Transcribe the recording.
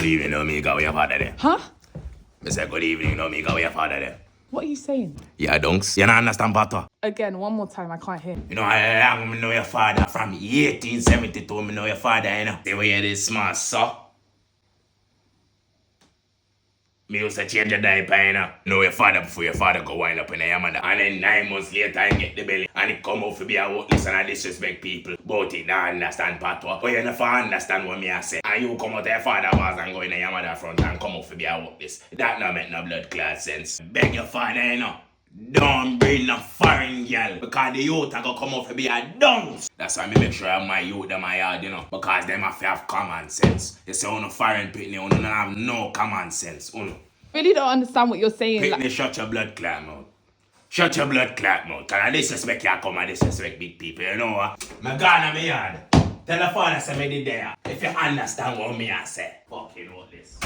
good evening, no me go with your father there. Huh? I say good evening, no me go with your father there. What are you saying? Yeah, dunks. You don't understand patois? Again, one more time, I can't hear. You know, I know your father from 1872. Me know your father, you know. The way it is smart, so. Me used to change the diaper, you know your father before your father go wind up in your mother. And then 9 months later, I get the belly. And it come out to be a worthless and I disrespect people. But it don't understand patois. But you never understand what me I say. And you come out to your father house and go in your mother front and come out to be a worthless. That not make no blood clot sense. Beg your father, you know. Don't bring no foreign girl. Because the youth are gonna come out to be a dunce. That's why me make sure I have my youth in my yard, you know. Because them have to have common sense. You say, no foreign pitney, you don't have no common sense. I really don't understand what you're saying. Pitney, shut your blood clot mouth. Shut your blood clot mouth. Because I disrespect you come and disrespect big people, you know what? Me gone in my yard. Tell the father say me did there. If you understand what me I say. Fucking all this.